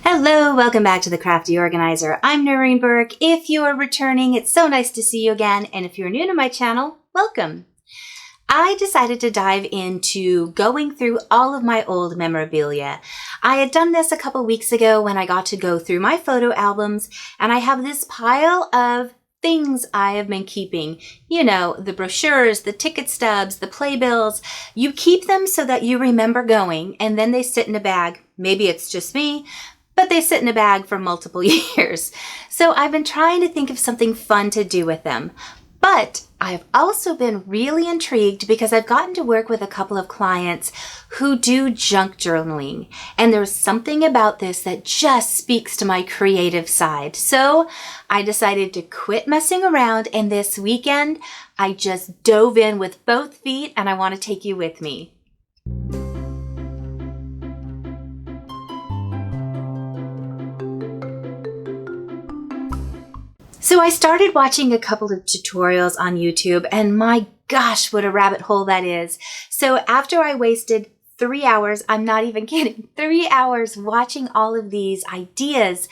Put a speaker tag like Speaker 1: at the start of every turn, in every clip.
Speaker 1: Hello, welcome back to the Crafty Organizer. I'm Noreen Burke. If you are returning, it's so nice to see you again. And if you're new to my channel, welcome. I decided to dive into going through all of my old memorabilia. I had done this a couple weeks ago when I got to go through my photo albums, and I have this pile of things I have been keeping. You know, the brochures, the ticket stubs, the playbills. You keep them so that you remember going, and then they sit in a bag. Maybe it's just me, but they sit in a bag for multiple years. So I've been trying to think of something fun to do with them. But I've also been really intrigued because I've gotten to work with a couple of clients who do junk journaling. And there's something about this that just speaks to my creative side. So I decided to quit messing around, and this weekend I just dove in with both feet, and I want to take you with me. So I started watching a couple of tutorials on YouTube, and my gosh, what a rabbit hole that is. So after I wasted 3 hours, I'm not even kidding, 3 hours watching all of these ideas,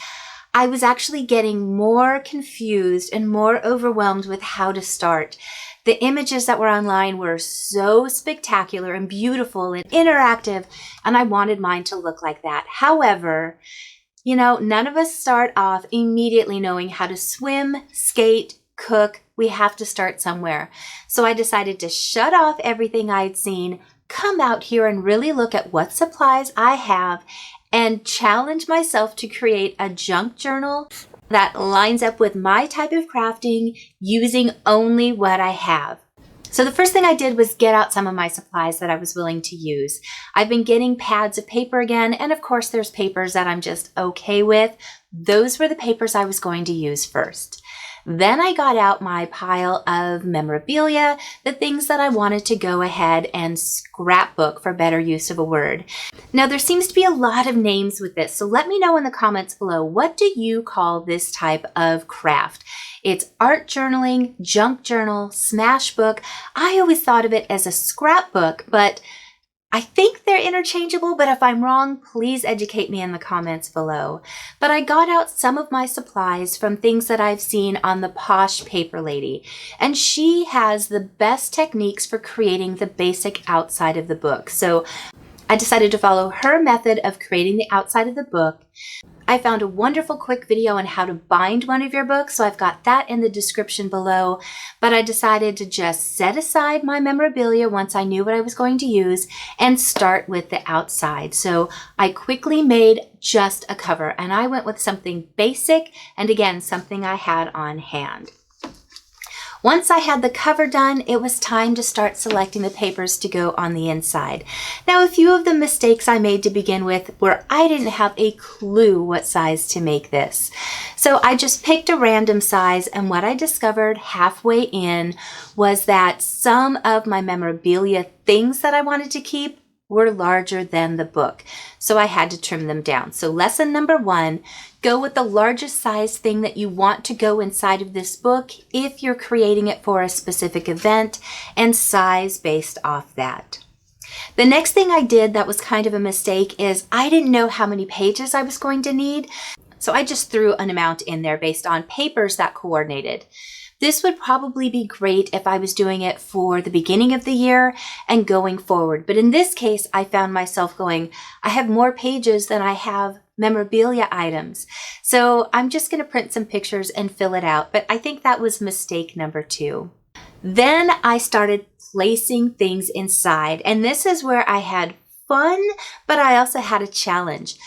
Speaker 1: I was actually getting more confused and more overwhelmed with how to start. The images that were online were so spectacular and beautiful and interactive, and I wanted mine to look like that. However, you know, none of us start off immediately knowing how to swim, skate, cook. We have to start somewhere. So I decided to shut off everything I'd seen, come out here and really look at what supplies I have, and challenge myself to create a junk journal that lines up with my type of crafting using only what I have. So the first thing I did was get out some of my supplies that I was willing to use. I've been getting pads of paper again, and of course there's papers that I'm just okay with. Those were the papers I was going to use first. Then I got out my pile of memorabilia, the things that I wanted to go ahead and scrapbook, for better use of a word. Now there seems to be a lot of names with this, so let me know in the comments below, what do you call this type of craft? It's art journaling, junk journal, smash book. I always thought of it as a scrapbook, but I think they're interchangeable, but if I'm wrong, please educate me in the comments below. But I got out some of my supplies from things that I've seen on the Posh Paper Lady, and she has the best techniques for creating the basic outside of the book. So I decided to follow her method of creating the outside of the book. I found a wonderful quick video on how to bind one of your books, so I've got that in the description below. But I decided to just set aside my memorabilia once I knew what I was going to use and start with the outside. So I quickly made just a cover, and I went with something basic and again, something I had on hand. Once I had the cover done, it was time to start selecting the papers to go on the inside. Now, a few of the mistakes I made to begin with were I didn't have a clue what size to make this. So I just picked a random size, and what I discovered halfway in was that some of my memorabilia things that I wanted to keep were larger than the book. So I had to trim them down. So lesson number 1, go with the largest size thing that you want to go inside of this book if you're creating it for a specific event, and size based off that. The next thing I did that was kind of a mistake is I didn't know how many pages I was going to need. So I just threw an amount in there based on papers that coordinated. This would probably be great if I was doing it for the beginning of the year and going forward. But in this case, I found myself going, I have more pages than I have memorabilia items. So I'm just going to print some pictures and fill it out. But I think that was mistake number 2. Then I started placing things inside. And this is where I had fun, but I also had a challenge.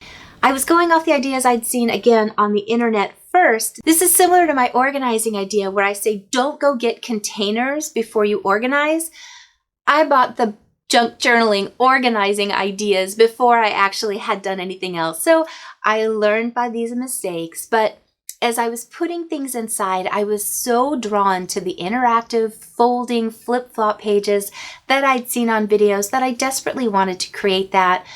Speaker 1: I was going off the ideas I'd seen again on the internet first. This is similar to my organizing idea where I say don't go get containers before you organize. I bought the junk journaling organizing ideas before I actually had done anything else. So I learned by these mistakes, but as I was putting things inside, I was so drawn to the interactive folding flip-flop pages that I'd seen on videos that I desperately wanted to create that.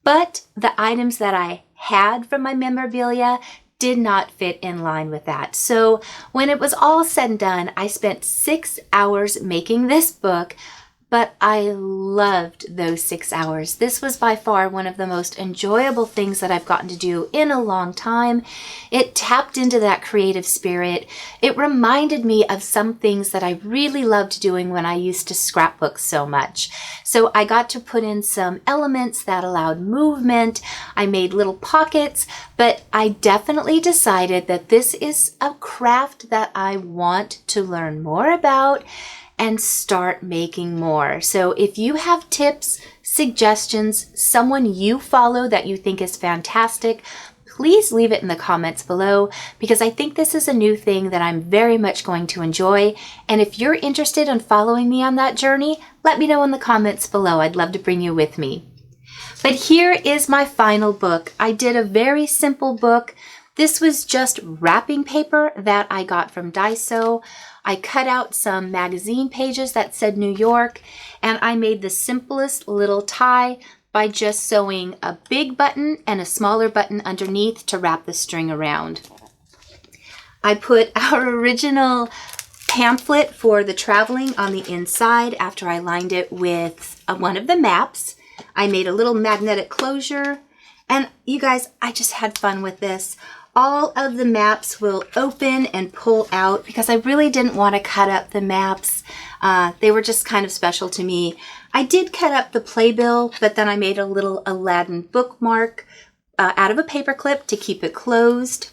Speaker 1: But the items that I had from my memorabilia did not fit in line with that. So when it was all said and done, I spent 6 hours making this book, but I loved those 6 hours. This was by far one of the most enjoyable things that I've gotten to do in a long time. It tapped into that creative spirit. It reminded me of some things that I really loved doing when I used to scrapbook so much. So I got to put in some elements that allowed movement. I made little pockets, but I definitely decided that this is a craft that I want to learn more about and start making more. So if you have tips, suggestions, someone you follow that you think is fantastic, please leave it in the comments below, because I think this is a new thing that I'm very much going to enjoy. And if you're interested in following me on that journey, let me know in the comments below. I'd love to bring you with me. But here is my final book. I did a very simple book. This was just wrapping paper that I got from Daiso. I cut out some magazine pages that said New York, and I made the simplest little tie by just sewing a big button and a smaller button underneath to wrap the string around. I put our original pamphlet for the traveling on the inside after I lined it with one of the maps. I made a little magnetic closure, and you guys, I just had fun with this. All of the maps will open and pull out because I really didn't want to cut up the maps. They were just kind of special to me. I did cut up the playbill, but then I made a little Aladdin bookmark out of a paper clip to keep it closed.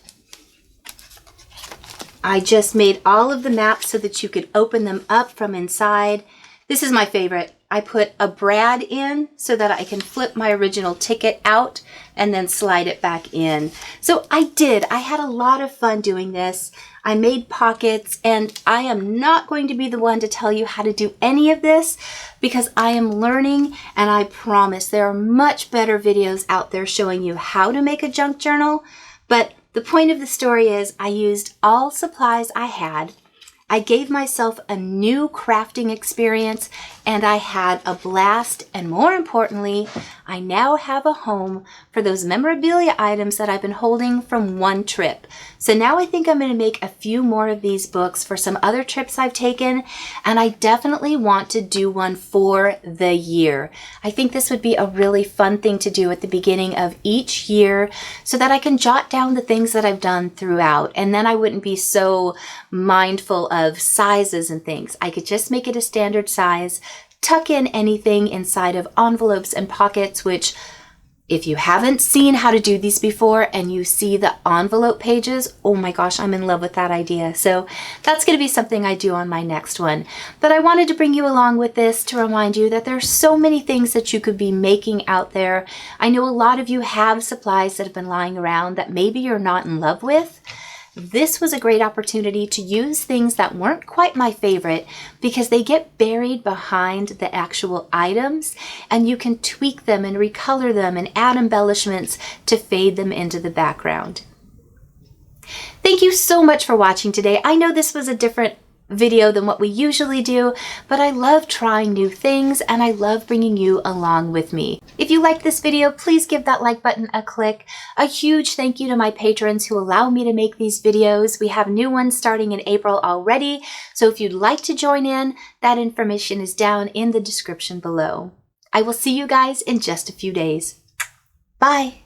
Speaker 1: I just made all of the maps so that you could open them up from inside. This is my favorite. I put a brad in so that I can flip my original ticket out and then slide it back in. So I had a lot of fun doing this. I made pockets, and I am not going to be the one to tell you how to do any of this because I am learning, and I promise there are much better videos out there showing you how to make a junk journal. But the point of the story is I used all supplies I had. I gave myself a new crafting experience, and I had a blast. And more importantly, I now have a home for those memorabilia items that I've been holding from one trip. So now I think I'm going to make a few more of these books for some other trips I've taken, and I definitely want to do one for the year. I think this would be a really fun thing to do at the beginning of each year so that I can jot down the things that I've done throughout, and then I wouldn't be so mindful of sizes and things. I could just make it a standard size, tuck in anything inside of envelopes and pockets, which if you haven't seen how to do these before and you see the envelope pages, oh my gosh, I'm in love with that idea. So that's going to be something I do on my next one. But I wanted to bring you along with this to remind you that there's so many things that you could be making out there. I know a lot of you have supplies that have been lying around that maybe you're not in love with. This was a great opportunity to use things that weren't quite my favorite because they get buried behind the actual items, and you can tweak them and recolor them and add embellishments to fade them into the background. Thank you so much for watching today. I know this was a different video than what we usually do, but I love trying new things and I love bringing you along with me. If you like this video, please give that like button a click. A huge thank you to my patrons who allow me to make these videos. We have new ones starting in April already, so if you'd like to join in, that information is down in the description below. I will see you guys in just a few days. Bye!